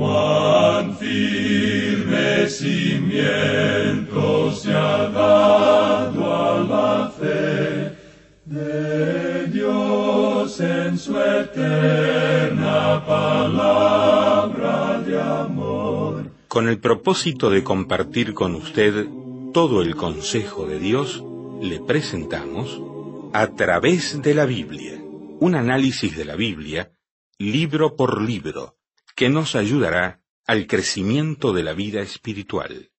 Cuán firme cimiento se ha dado a la fe de Dios en su eterna palabra de amor. Con el propósito de compartir con usted todo el consejo de Dios, le presentamos A través de la Biblia, un análisis de la Biblia, libro por libro, que nos ayudará al crecimiento de la vida espiritual.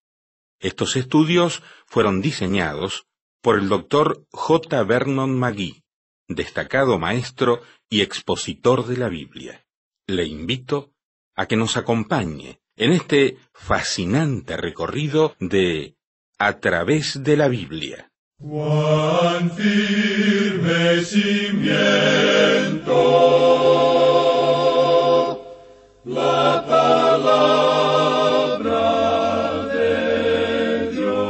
Estos estudios fueron diseñados por el Dr. J. Vernon McGee, destacado maestro y expositor de la Biblia. Le invito a que nos acompañe en este fascinante recorrido de A través de la Biblia. Cuán firme cimiento la palabra de Dios.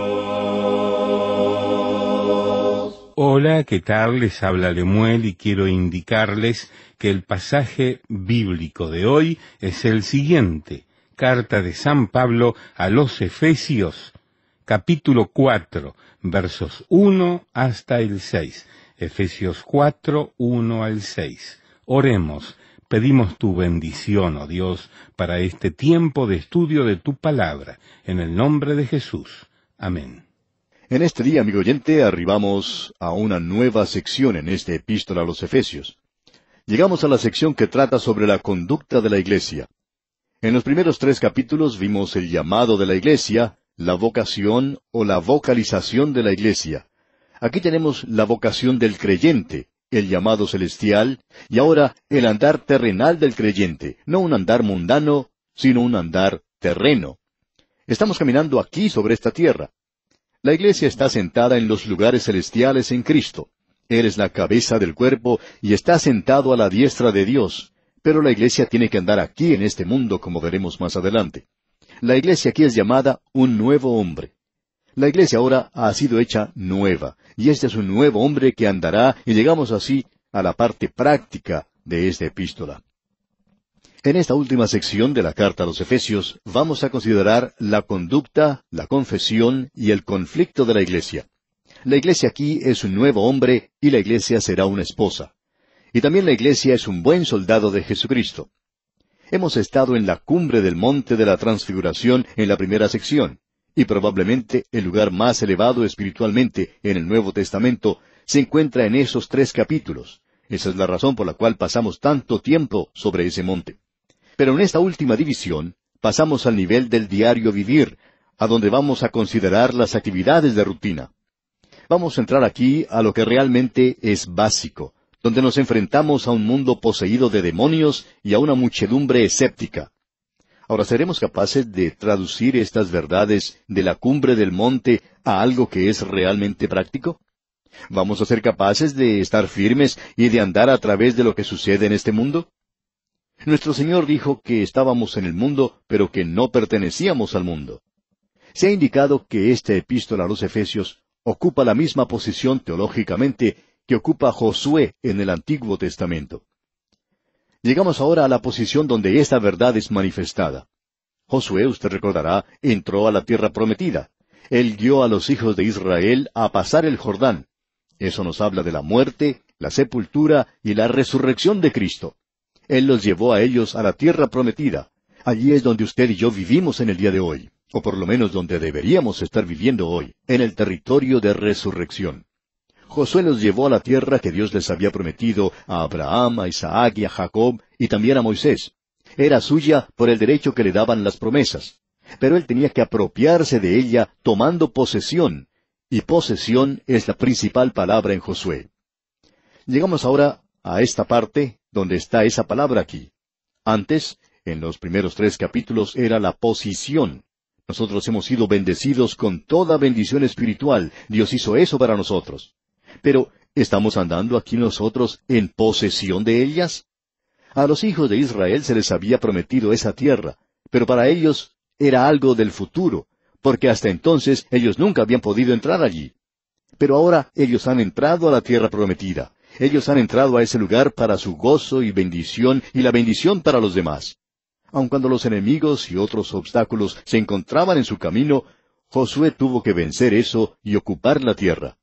Hola, ¿qué tal? Les habla Lemuel y quiero indicarles que el pasaje bíblico de hoy es el siguiente. Carta de San Pablo a los Efesios, capítulo 4, versos 1 hasta el 6. Efesios 4, 1 al 6. Oremos. Pedimos tu bendición, oh Dios, para este tiempo de estudio de tu palabra, en el nombre de Jesús. Amén. En este día, amigo oyente, arribamos a una nueva sección en esta epístola a los Efesios. Llegamos a la sección que trata sobre la conducta de la iglesia. En los primeros 3 capítulos vimos el llamado de la iglesia, la vocación o la vocalización de la iglesia. Aquí tenemos la vocación del creyente, el llamado celestial, y ahora el andar terrenal del creyente, no un andar mundano, sino un andar terreno. Estamos caminando aquí sobre esta tierra. La iglesia está sentada en los lugares celestiales en Cristo. Él es la cabeza del cuerpo y está sentado a la diestra de Dios. Pero la iglesia tiene que andar aquí en este mundo, como veremos más adelante. La iglesia aquí es llamada un nuevo hombre. La iglesia ahora ha sido hecha nueva, y este es un nuevo hombre que andará, y llegamos así a la parte práctica de esta epístola. En esta última sección de la carta a los Efesios vamos a considerar la conducta, la confesión y el conflicto de la iglesia. La iglesia aquí es un nuevo hombre y la iglesia será una esposa. Y también la iglesia es un buen soldado de Jesucristo. Hemos estado en la cumbre del monte de la transfiguración en la primera sección, y probablemente el lugar más elevado espiritualmente en el Nuevo Testamento se encuentra en esos 3 capítulos. Esa es la razón por la cual pasamos tanto tiempo sobre ese monte. Pero en esta última división pasamos al nivel del diario vivir, a donde vamos a considerar las actividades de rutina. Vamos a entrar aquí a lo que realmente es básico, donde nos enfrentamos a un mundo poseído de demonios y a una muchedumbre escéptica. Ahora, ¿seremos capaces de traducir estas verdades de la cumbre del monte a algo que es realmente práctico? ¿Vamos a ser capaces de estar firmes y de andar a través de lo que sucede en este mundo? Nuestro Señor dijo que estábamos en el mundo, pero que no pertenecíamos al mundo. Se ha indicado que esta epístola a los Efesios ocupa la misma posición teológicamente que ocupa Josué en el Antiguo Testamento. Llegamos ahora a la posición donde esta verdad es manifestada. Josué, usted recordará, entró a la tierra prometida. Él guió a los hijos de Israel a pasar el Jordán. Eso nos habla de la muerte, la sepultura y la resurrección de Cristo. Él los llevó a ellos a la tierra prometida. Allí es donde usted y yo vivimos en el día de hoy, o por lo menos donde deberíamos estar viviendo hoy, en el territorio de resurrección. Josué los llevó a la tierra que Dios les había prometido a Abraham, a Isaac y a Jacob, y también a Moisés. Era suya por el derecho que le daban las promesas. Pero él tenía que apropiarse de ella tomando posesión, y posesión es la principal palabra en Josué. Llegamos ahora a esta parte donde está esa palabra aquí. Antes, en los primeros 3 capítulos, era la posición. Nosotros hemos sido bendecidos con toda bendición espiritual. Dios hizo eso para nosotros. Pero, ¿estamos andando aquí nosotros en posesión de ellas? A los hijos de Israel se les había prometido esa tierra, pero para ellos era algo del futuro, porque hasta entonces ellos nunca habían podido entrar allí. Pero ahora ellos han entrado a la tierra prometida. Ellos han entrado a ese lugar para su gozo y bendición y la bendición para los demás. Aun cuando los enemigos y otros obstáculos se encontraban en su camino, Josué tuvo que vencer eso y ocupar la tierra.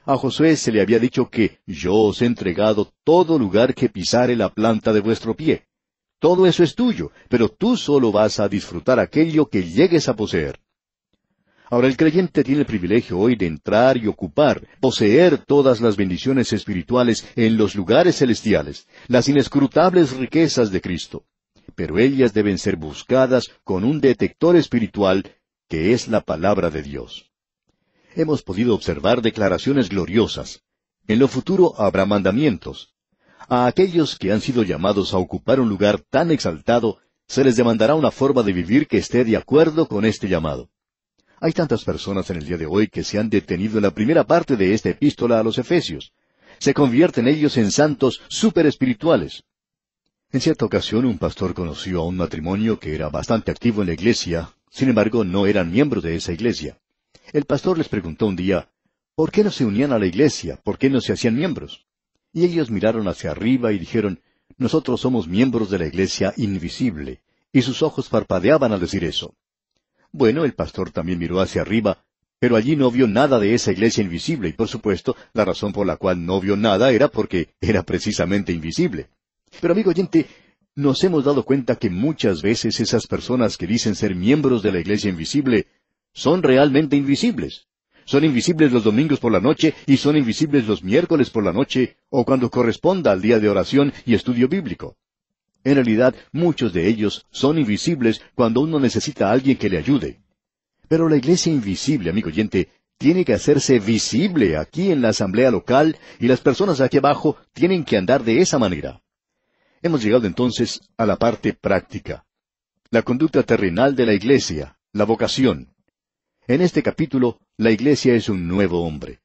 A Josué se le había dicho que yo os he entregado todo lugar que pisare la planta de vuestro pie. Todo eso es tuyo, pero tú solo vas a disfrutar aquello que llegues a poseer. Ahora el creyente tiene el privilegio hoy de entrar y ocupar, poseer todas las bendiciones espirituales en los lugares celestiales, las inescrutables riquezas de Cristo. Pero ellas deben ser buscadas con un detector espiritual, que es la palabra de Dios. Hemos podido observar declaraciones gloriosas. En lo futuro habrá mandamientos. A aquellos que han sido llamados a ocupar un lugar tan exaltado, se les demandará una forma de vivir que esté de acuerdo con este llamado. Hay tantas personas en el día de hoy que se han detenido en la primera parte de esta epístola a los Efesios. Se convierten ellos en santos superespirituales. En cierta ocasión un pastor conoció a un matrimonio que era bastante activo en la iglesia, sin embargo no eran miembros de esa iglesia. El pastor les preguntó un día, ¿por qué no se unían a la iglesia? ¿Por qué no se hacían miembros? Y ellos miraron hacia arriba y dijeron, nosotros somos miembros de la iglesia invisible. Y sus ojos parpadeaban al decir eso. Bueno, el pastor también miró hacia arriba, pero allí no vio nada de esa iglesia invisible, y por supuesto, la razón por la cual no vio nada era porque era precisamente invisible. Pero amigo oyente, nos hemos dado cuenta que muchas veces esas personas que dicen ser miembros de la iglesia invisible son realmente invisibles. Son invisibles los domingos por la noche y son invisibles los miércoles por la noche o cuando corresponda al día de oración y estudio bíblico. En realidad, muchos de ellos son invisibles cuando uno necesita a alguien que le ayude. Pero la iglesia invisible, amigo oyente, tiene que hacerse visible aquí en la asamblea local y las personas aquí abajo tienen que andar de esa manera. Hemos llegado entonces a la parte práctica. La conducta terrenal de la iglesia, la vocación. En este capítulo, la iglesia es un nuevo hombre.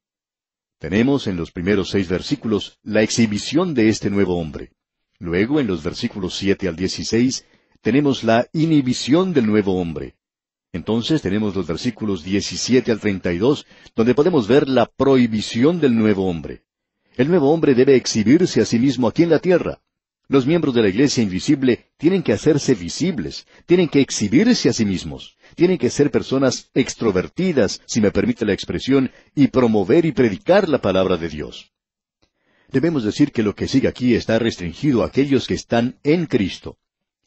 Tenemos en los primeros 6 versículos la exhibición de este nuevo hombre. Luego, en los versículos 7 al 16, tenemos la inhibición del nuevo hombre. Entonces tenemos los versículos 17 al 32, donde podemos ver la prohibición del nuevo hombre. El nuevo hombre debe exhibirse a sí mismo aquí en la tierra. Los miembros de la iglesia invisible tienen que hacerse visibles, tienen que exhibirse a sí mismos, tienen que ser personas extrovertidas, si me permite la expresión, y promover y predicar la palabra de Dios. Debemos decir que lo que sigue aquí está restringido a aquellos que están en Cristo.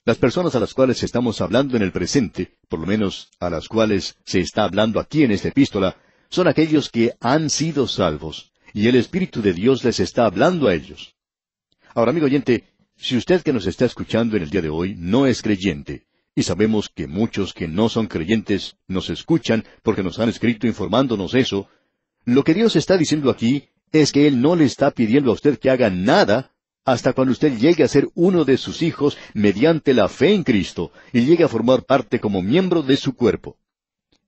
Las personas a las cuales estamos hablando en el presente, por lo menos a las cuales se está hablando aquí en esta epístola, son aquellos que han sido salvos, y el Espíritu de Dios les está hablando a ellos. Ahora, amigo oyente, si usted que nos está escuchando en el día de hoy no es creyente, y sabemos que muchos que no son creyentes nos escuchan porque nos han escrito informándonos eso, lo que Dios está diciendo aquí es que Él no le está pidiendo a usted que haga nada hasta cuando usted llegue a ser uno de sus hijos mediante la fe en Cristo y llegue a formar parte como miembro de su cuerpo.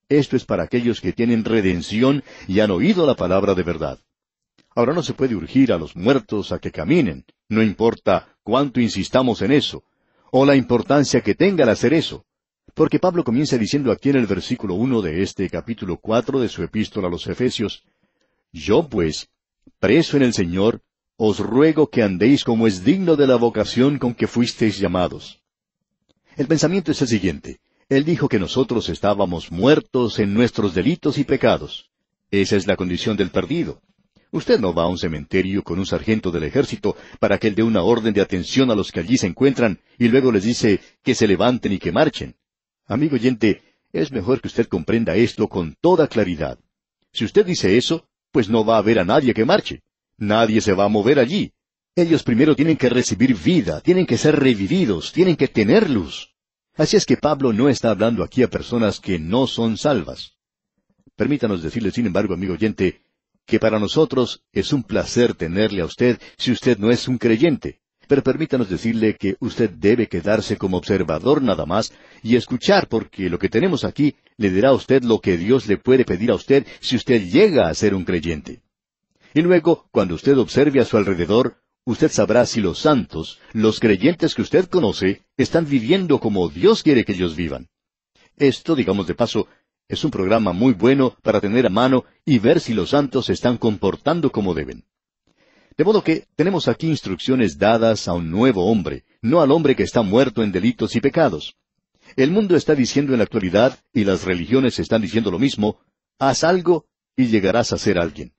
Esto es para aquellos que tienen redención y han oído la palabra de verdad. Ahora no se puede urgir a los muertos a que caminen, no importa cuánto insistamos en eso, o la importancia que tenga el hacer eso. Porque Pablo comienza diciendo aquí en el versículo 1 de este capítulo 4 de su epístola a los Efesios, yo pues, preso en el Señor, os ruego que andéis como es digno de la vocación con que fuisteis llamados. El pensamiento es el siguiente. Él dijo que nosotros estábamos muertos en nuestros delitos y pecados. Esa es la condición del perdido. Usted no va a un cementerio con un sargento del ejército para que él dé una orden de atención a los que allí se encuentran y luego les dice que se levanten y que marchen. Amigo oyente, es mejor que usted comprenda esto con toda claridad. Si usted dice eso, pues no va a haber a nadie que marche. Nadie se va a mover allí. Ellos primero tienen que recibir vida, tienen que ser revividos, tienen que tener luz. Así es que Pablo no está hablando aquí a personas que no son salvas. Permítanos decirle, sin embargo, amigo oyente, que para nosotros es un placer tenerle a usted si usted no es un creyente. Pero permítanos decirle que usted debe quedarse como observador nada más y escuchar, porque lo que tenemos aquí le dirá a usted lo que Dios le puede pedir a usted si usted llega a ser un creyente. Y luego, cuando usted observe a su alrededor, usted sabrá si los santos, los creyentes que usted conoce, están viviendo como Dios quiere que ellos vivan. Esto, digamos de paso, es un programa muy bueno para tener a mano y ver si los santos se están comportando como deben. De modo que tenemos aquí instrucciones dadas a un nuevo hombre, no al hombre que está muerto en delitos y pecados. El mundo está diciendo en la actualidad, y las religiones están diciendo lo mismo, haz algo y llegarás a ser alguien.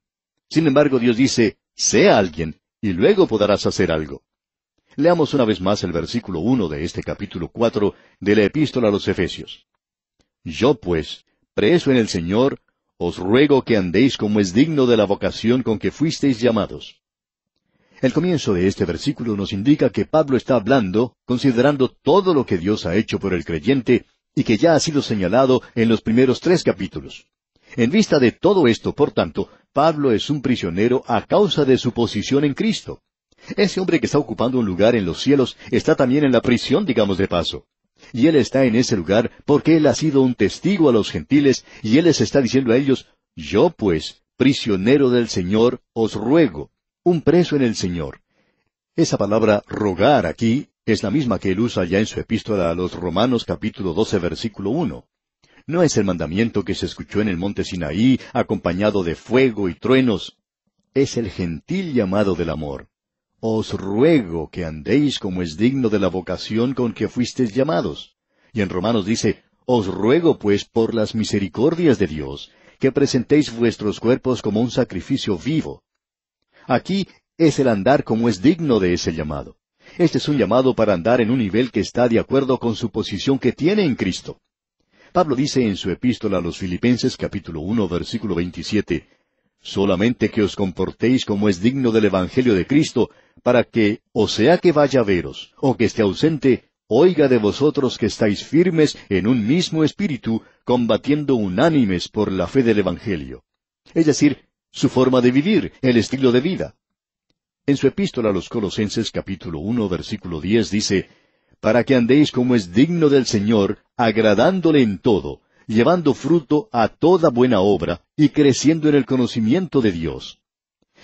Sin embargo, Dios dice, sé alguien, y luego podrás hacer algo. Leamos una vez más el versículo 1 de este capítulo 4 de la Epístola a los Efesios. Yo pues, preso en el Señor, os ruego que andéis como es digno de la vocación con que fuisteis llamados. El comienzo de este versículo nos indica que Pablo está hablando, considerando todo lo que Dios ha hecho por el creyente y que ya ha sido señalado en los primeros 3 capítulos. En vista de todo esto, por tanto, Pablo es un prisionero a causa de su posición en Cristo. Ese hombre que está ocupando un lugar en los cielos está también en la prisión, digamos de paso. Y él está en ese lugar porque él ha sido un testigo a los gentiles y él les está diciendo a ellos, yo pues, prisionero del Señor, os ruego. Un preso en el Señor. Esa palabra rogar aquí es la misma que él usa ya en su epístola a los Romanos capítulo 12 versículo 1. No es el mandamiento que se escuchó en el monte Sinaí, acompañado de fuego y truenos. Es el gentil llamado del amor. Os ruego que andéis como es digno de la vocación con que fuisteis llamados. Y en Romanos dice, os ruego pues por las misericordias de Dios, que presentéis vuestros cuerpos como un sacrificio vivo. Aquí es el andar como es digno de ese llamado. Este es un llamado para andar en un nivel que está de acuerdo con su posición que tiene en Cristo. Pablo dice en su epístola a los Filipenses capítulo 1 versículo 27, solamente que os comportéis como es digno del Evangelio de Cristo, para que, o sea que vaya a veros, o que esté ausente, oiga de vosotros que estáis firmes en un mismo espíritu, combatiendo unánimes por la fe del Evangelio. Es decir, su forma de vivir, el estilo de vida. En su epístola a los Colosenses capítulo 1 versículo 10 dice, para que andéis como es digno del Señor, agradándole en todo, llevando fruto a toda buena obra, y creciendo en el conocimiento de Dios.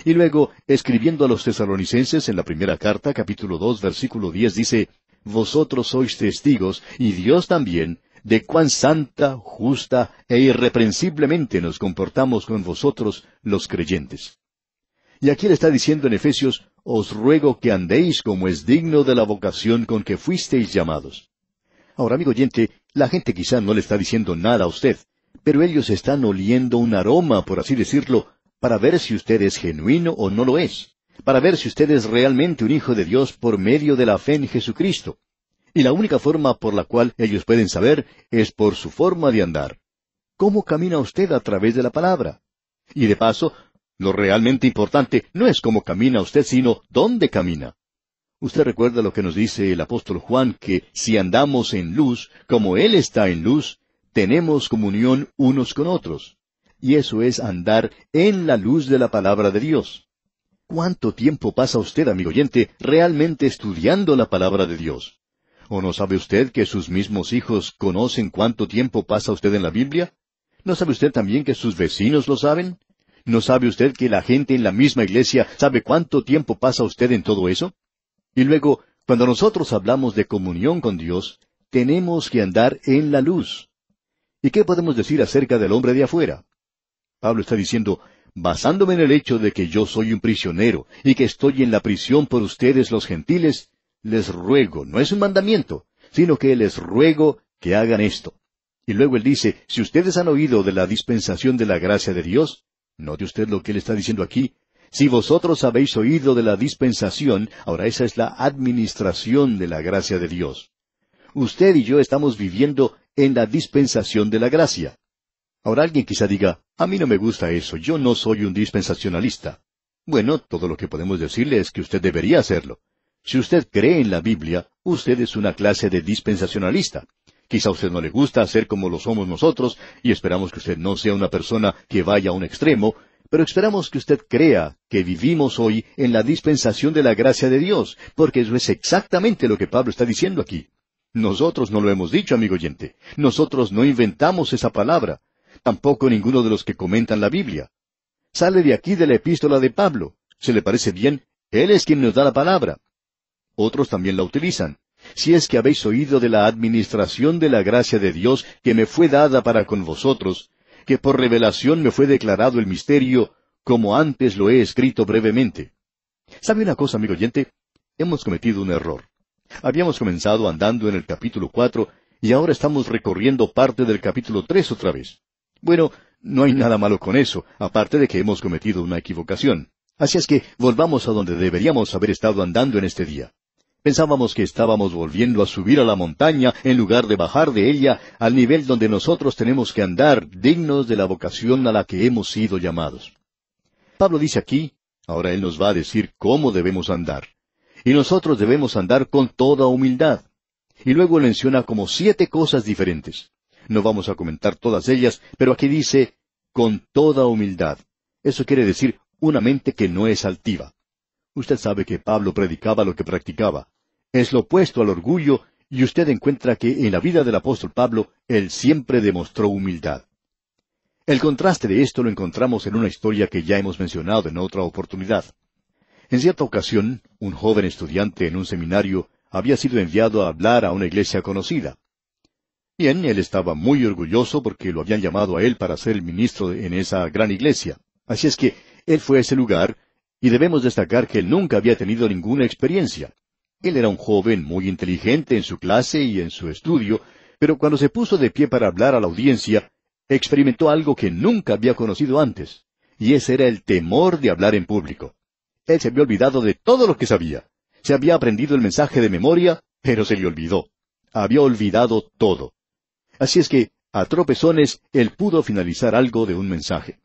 Y luego, escribiendo a los tesalonicenses en la primera carta, capítulo 2, versículo 10, dice, vosotros sois testigos, y Dios también, de cuán santa, justa e irreprensiblemente nos comportamos con vosotros los creyentes. Y aquí le está diciendo en Efesios, os ruego que andéis como es digno de la vocación con que fuisteis llamados. Ahora, amigo oyente, la gente quizá no le está diciendo nada a usted, pero ellos están oliendo un aroma, por así decirlo, para ver si usted es genuino o no lo es, para ver si usted es realmente un hijo de Dios por medio de la fe en Jesucristo. Y la única forma por la cual ellos pueden saber es por su forma de andar. ¿Cómo camina usted a través de la palabra? Y de paso, lo realmente importante no es cómo camina usted, sino dónde camina. Usted recuerda lo que nos dice el apóstol Juan, que si andamos en luz, como Él está en luz, tenemos comunión unos con otros. Y eso es andar en la luz de la palabra de Dios. ¿Cuánto tiempo pasa usted, amigo oyente, realmente estudiando la palabra de Dios? ¿O no sabe usted que sus mismos hijos conocen cuánto tiempo pasa usted en la Biblia? ¿No sabe usted también que sus vecinos lo saben? ¿No sabe usted que la gente en la misma iglesia sabe cuánto tiempo pasa usted en todo eso? Y luego, cuando nosotros hablamos de comunión con Dios, tenemos que andar en la luz. ¿Y qué podemos decir acerca del hombre de afuera? Pablo está diciendo, basándome en el hecho de que yo soy un prisionero y que estoy en la prisión por ustedes los gentiles, les ruego, no es un mandamiento, sino que les ruego que hagan esto. Y luego él dice, si ustedes han oído de la dispensación de la gracia de Dios, note usted lo que él está diciendo aquí, si vosotros habéis oído de la dispensación, ahora esa es la administración de la gracia de Dios. Usted y yo estamos viviendo en la dispensación de la gracia. Ahora alguien quizá diga, a mí no me gusta eso, yo no soy un dispensacionalista. Bueno, todo lo que podemos decirle es que usted debería hacerlo. Si usted cree en la Biblia, usted es una clase de dispensacionalista. Quizá a usted no le gusta hacer como lo somos nosotros, y esperamos que usted no sea una persona que vaya a un extremo, pero esperamos que usted crea que vivimos hoy en la dispensación de la gracia de Dios, porque eso es exactamente lo que Pablo está diciendo aquí. Nosotros no lo hemos dicho, amigo oyente. Nosotros no inventamos esa palabra. Tampoco ninguno de los que comentan la Biblia. Sale de aquí de la epístola de Pablo. ¿Se le parece bien? Él es quien nos da la palabra. Otros también la utilizan. Si es que habéis oído de la administración de la gracia de Dios que me fue dada para con vosotros, que por revelación me fue declarado el misterio, como antes lo he escrito brevemente. ¿Sabe una cosa, amigo oyente? Hemos cometido un error. Habíamos comenzado andando en el capítulo 4 y ahora estamos recorriendo parte del capítulo 3 otra vez. Bueno, no hay nada malo con eso, aparte de que hemos cometido una equivocación. Así es que volvamos a donde deberíamos haber estado andando en este día. Pensábamos que estábamos volviendo a subir a la montaña en lugar de bajar de ella al nivel donde nosotros tenemos que andar, dignos de la vocación a la que hemos sido llamados. Pablo dice aquí, ahora él nos va a decir cómo debemos andar. Y nosotros debemos andar con toda humildad. Y luego él menciona como 7 cosas diferentes. No vamos a comentar todas ellas, pero aquí dice, con toda humildad. Eso quiere decir una mente que no es altiva. Usted sabe que Pablo predicaba lo que practicaba. Es lo opuesto al orgullo, y usted encuentra que en la vida del apóstol Pablo, él siempre demostró humildad. El contraste de esto lo encontramos en una historia que ya hemos mencionado en otra oportunidad. En cierta ocasión, un joven estudiante en un seminario había sido enviado a hablar a una iglesia conocida. Bien, él estaba muy orgulloso porque lo habían llamado a él para ser el ministro en esa gran iglesia. Así es que él fue a ese lugar, y debemos destacar que él nunca había tenido ninguna experiencia. Él era un joven muy inteligente en su clase y en su estudio, pero cuando se puso de pie para hablar a la audiencia, experimentó algo que nunca había conocido antes, y ese era el temor de hablar en público. Él se había olvidado de todo lo que sabía. Se había aprendido el mensaje de memoria, pero se le olvidó. Había olvidado todo. Así es que, a tropezones, él pudo finalizar algo de un mensaje.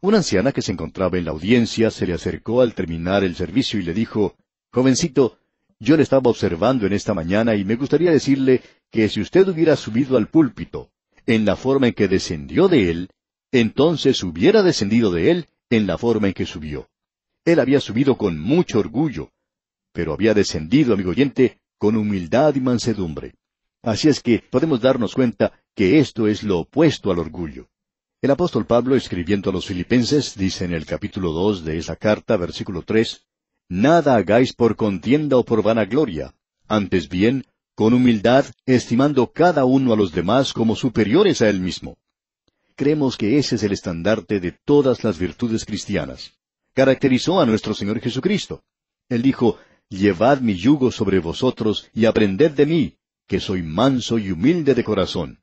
Una anciana que se encontraba en la audiencia se le acercó al terminar el servicio y le dijo, «Jovencito, yo le estaba observando en esta mañana y me gustaría decirle que si usted hubiera subido al púlpito en la forma en que descendió de él, entonces hubiera descendido de él en la forma en que subió. Él había subido con mucho orgullo, pero había descendido, amigo oyente, con humildad y mansedumbre. Así es que podemos darnos cuenta que esto es lo opuesto al orgullo. El apóstol Pablo, escribiendo a los Filipenses, dice en el capítulo 2 de esa carta, versículo 3, «Nada hagáis por contienda o por vanagloria, antes bien, con humildad, estimando cada uno a los demás como superiores a él mismo». Creemos que ese es el estandarte de todas las virtudes cristianas. Caracterizó a nuestro Señor Jesucristo. Él dijo, «Llevad mi yugo sobre vosotros y aprended de mí, que soy manso y humilde de corazón».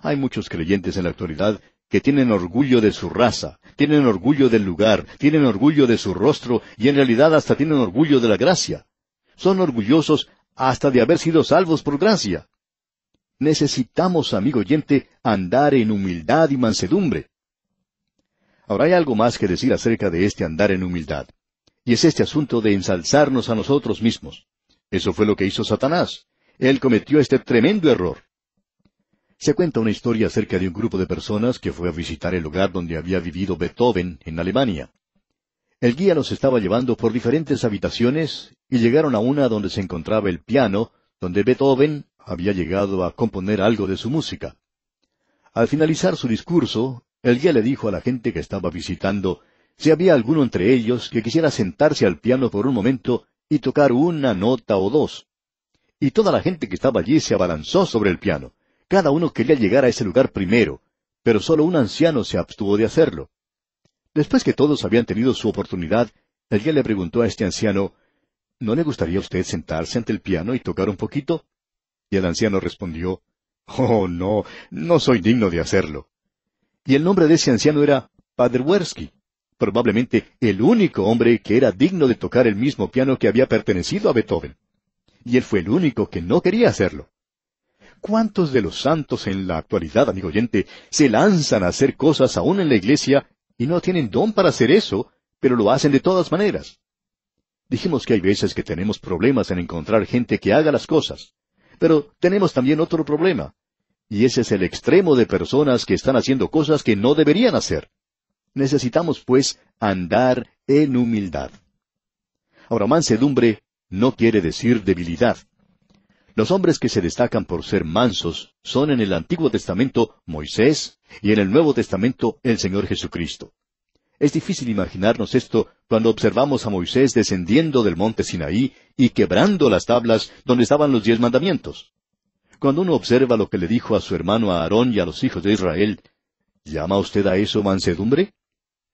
Hay muchos creyentes en la actualidad que tienen orgullo de su raza, tienen orgullo del lugar, tienen orgullo de su rostro y en realidad hasta tienen orgullo de la gracia. Son orgullosos hasta de haber sido salvos por gracia. Necesitamos, amigo oyente, andar en humildad y mansedumbre. Ahora hay algo más que decir acerca de este andar en humildad, y es este asunto de ensalzarnos a nosotros mismos. Eso fue lo que hizo Satanás. Él cometió este tremendo error. Se cuenta una historia acerca de un grupo de personas que fue a visitar el lugar donde había vivido Beethoven, en Alemania. El guía los estaba llevando por diferentes habitaciones y llegaron a una donde se encontraba el piano, donde Beethoven había llegado a componer algo de su música. Al finalizar su discurso, el guía le dijo a la gente que estaba visitando si había alguno entre ellos que quisiera sentarse al piano por un momento y tocar una nota o dos. Y toda la gente que estaba allí se abalanzó sobre el piano. Cada uno quería llegar a ese lugar primero, pero solo un anciano se abstuvo de hacerlo. Después que todos habían tenido su oportunidad, el guía le preguntó a este anciano, ¿no le gustaría a usted sentarse ante el piano y tocar un poquito? Y el anciano respondió, «Oh, no, no soy digno de hacerlo». Y el nombre de ese anciano era Paderewski, probablemente el único hombre que era digno de tocar el mismo piano que había pertenecido a Beethoven. Y él fue el único que no quería hacerlo. ¿Cuántos de los santos en la actualidad, amigo oyente, se lanzan a hacer cosas aún en la iglesia y no tienen don para hacer eso, pero lo hacen de todas maneras? Dijimos que hay veces que tenemos problemas en encontrar gente que haga las cosas, pero tenemos también otro problema, y ese es el extremo de personas que están haciendo cosas que no deberían hacer. Necesitamos, pues, andar en humildad. Ahora, mansedumbre no quiere decir debilidad. Los hombres que se destacan por ser mansos son en el Antiguo Testamento Moisés y en el Nuevo Testamento el Señor Jesucristo. Es difícil imaginarnos esto cuando observamos a Moisés descendiendo del monte Sinaí y quebrando las tablas donde estaban los 10 mandamientos. Cuando uno observa lo que le dijo a su hermano Aarón y a los hijos de Israel, ¿llama usted a eso mansedumbre?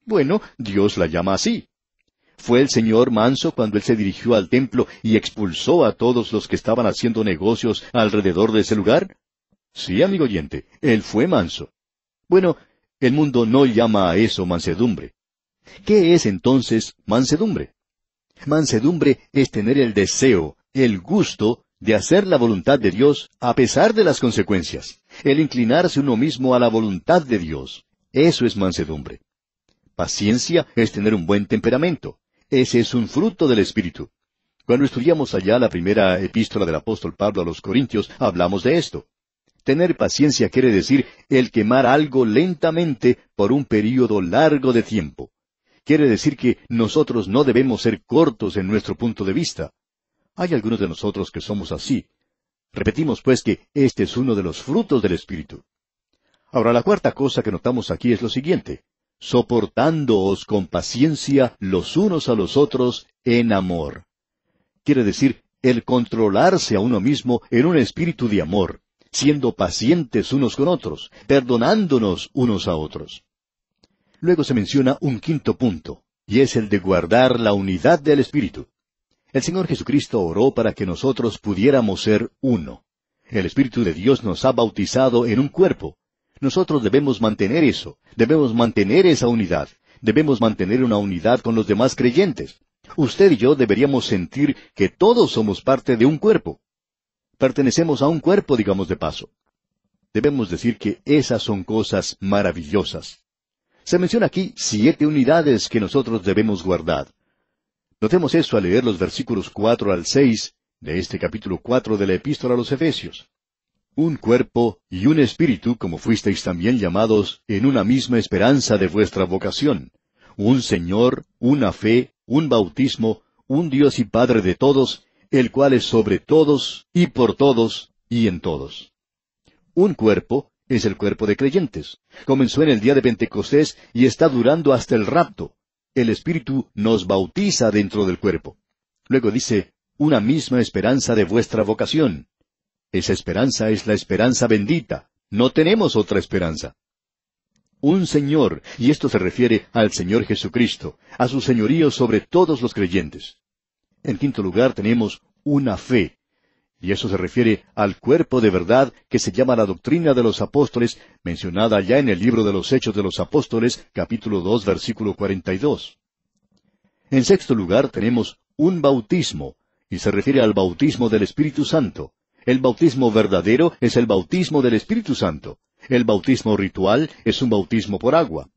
Bueno, Dios la llama así. ¿Fue el Señor manso cuando Él se dirigió al templo y expulsó a todos los que estaban haciendo negocios alrededor de ese lugar? Sí, amigo oyente, Él fue manso. Bueno, el mundo no llama a eso mansedumbre. ¿Qué es entonces mansedumbre? Mansedumbre es tener el deseo, el gusto de hacer la voluntad de Dios a pesar de las consecuencias, el inclinarse uno mismo a la voluntad de Dios. Eso es mansedumbre. Paciencia es tener un buen temperamento. Ese es un fruto del Espíritu. Cuando estudiamos allá la primera epístola del apóstol Pablo a los Corintios, hablamos de esto. Tener paciencia quiere decir el quemar algo lentamente por un período largo de tiempo. Quiere decir que nosotros no debemos ser cortos en nuestro punto de vista. Hay algunos de nosotros que somos así. Repetimos pues que este es uno de los frutos del Espíritu. Ahora, la cuarta cosa que notamos aquí es lo siguiente: soportándoos con paciencia los unos a los otros en amor. Quiere decir el controlarse a uno mismo en un espíritu de amor, siendo pacientes unos con otros, perdonándonos unos a otros. Luego se menciona un quinto punto, y es el de guardar la unidad del Espíritu. El Señor Jesucristo oró para que nosotros pudiéramos ser uno. El Espíritu de Dios nos ha bautizado en un cuerpo. Nosotros debemos mantener eso, debemos mantener esa unidad, debemos mantener una unidad con los demás creyentes. Usted y yo deberíamos sentir que todos somos parte de un cuerpo. Pertenecemos a un cuerpo, digamos de paso. Debemos decir que esas son cosas maravillosas. Se menciona aquí 7 unidades que nosotros debemos guardar. Notemos eso al leer los versículos 4 al 6 de este capítulo 4 de la Epístola a los Efesios. Un cuerpo y un espíritu, como fuisteis también llamados, en una misma esperanza de vuestra vocación. Un Señor, una fe, un bautismo, un Dios y Padre de todos, el cual es sobre todos, y por todos, y en todos. Un cuerpo es el cuerpo de creyentes. Comenzó en el día de Pentecostés y está durando hasta el rapto. El Espíritu nos bautiza dentro del cuerpo. Luego dice, una misma esperanza de vuestra vocación. Esa esperanza es la esperanza bendita. No tenemos otra esperanza. Un Señor, y esto se refiere al Señor Jesucristo, a su señorío sobre todos los creyentes. En quinto lugar tenemos una fe. Y eso se refiere al cuerpo de verdad que se llama la doctrina de los apóstoles, mencionada ya en el libro de los Hechos de los Apóstoles, capítulo 2, versículo 42. En sexto lugar tenemos un bautismo, y se refiere al bautismo del Espíritu Santo. El bautismo verdadero es el bautismo del Espíritu Santo. El bautismo ritual es un bautismo por agua.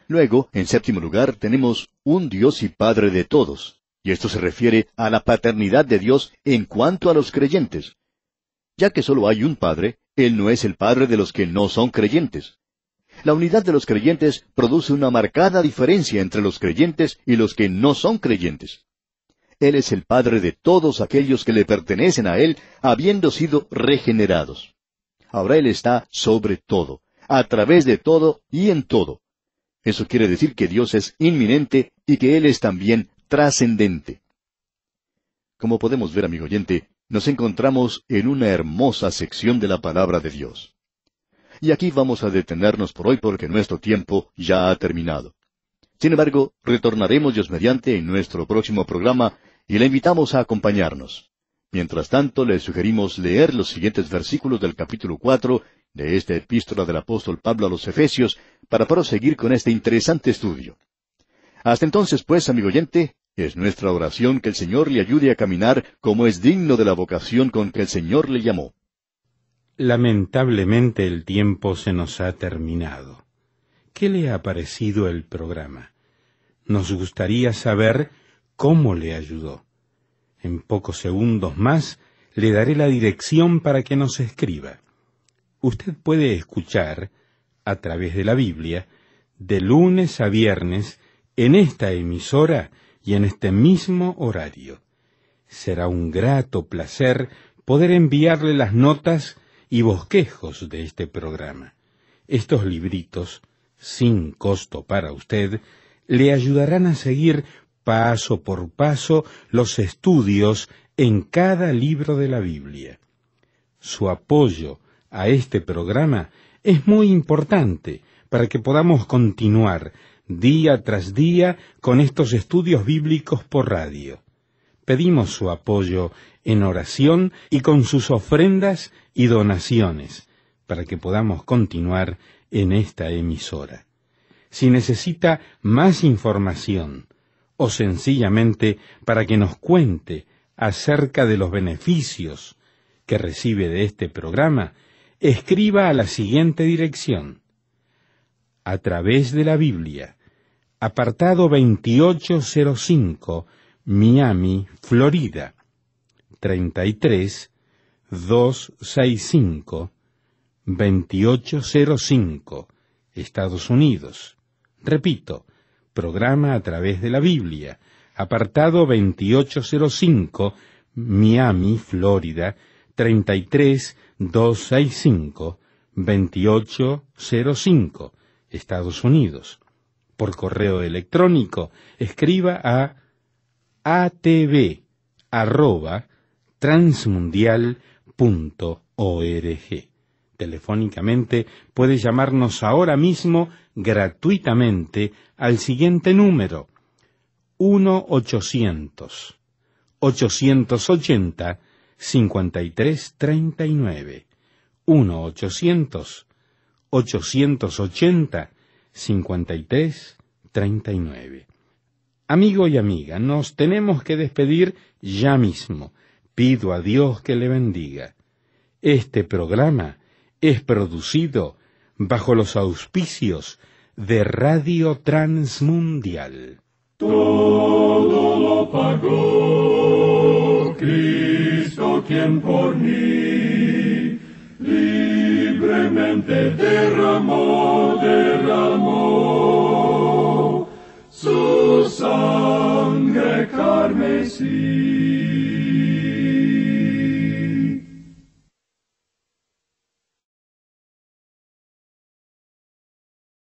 Luego, en séptimo lugar, tenemos un Dios y Padre de todos. Y esto se refiere a la paternidad de Dios en cuanto a los creyentes. Ya que solo hay un Padre, Él no es el Padre de los que no son creyentes. La unidad de los creyentes produce una marcada diferencia entre los creyentes y los que no son creyentes. Él es el Padre de todos aquellos que le pertenecen a Él, habiendo sido regenerados. Ahora Él está sobre todo, a través de todo y en todo. Eso quiere decir que Dios es inminente y que Él es también trascendente. Como podemos ver, amigo oyente, nos encontramos en una hermosa sección de la palabra de Dios. Y aquí vamos a detenernos por hoy porque nuestro tiempo ya ha terminado. Sin embargo, retornaremos Dios mediante en nuestro próximo programa y le invitamos a acompañarnos. Mientras tanto, le sugerimos leer los siguientes versículos del capítulo 4 de esta epístola del apóstol Pablo a los Efesios para proseguir con este interesante estudio. Hasta entonces, pues, amigo oyente, es nuestra oración que el Señor le ayude a caminar como es digno de la vocación con que el Señor le llamó. Lamentablemente el tiempo se nos ha terminado. ¿Qué le ha parecido el programa? Nos gustaría saber cómo le ayudó. En pocos segundos más le daré la dirección para que nos escriba. Usted puede escuchar, a través de la Biblia, de lunes a viernes, en esta emisora y en este mismo horario. Será un grato placer poder enviarle las notas y bosquejos de este programa. Estos libritos, sin costo para usted, le ayudarán a seguir paso por paso los estudios en cada libro de la Biblia. Su apoyo a este programa es muy importante para que podamos continuar día tras día con estos estudios bíblicos por radio. Pedimos su apoyo en oración y con sus ofrendas y donaciones para que podamos continuar en esta emisora. Si necesita más información o sencillamente para que nos cuente acerca de los beneficios que recibe de este programa, escriba a la siguiente dirección: A través de la Biblia, apartado 2805, Miami, Florida, 33265, 2805, Estados Unidos. Repito, programa A través de la Biblia, apartado 2805, Miami, Florida, 33265, 2805, Estados Unidos. Por correo electrónico, escriba a atv@transmundial.org. Telefónicamente puede llamarnos ahora mismo gratuitamente al siguiente número: 1-800-880-5339. 1-800-880-5339. Amigo y amiga, nos tenemos que despedir ya mismo. Pido a Dios que le bendiga. Este programa es producido bajo los auspicios de Radio Transmundial. Todo lo pagó Cristo, quien por mí libremente derramó su sangre carmesí.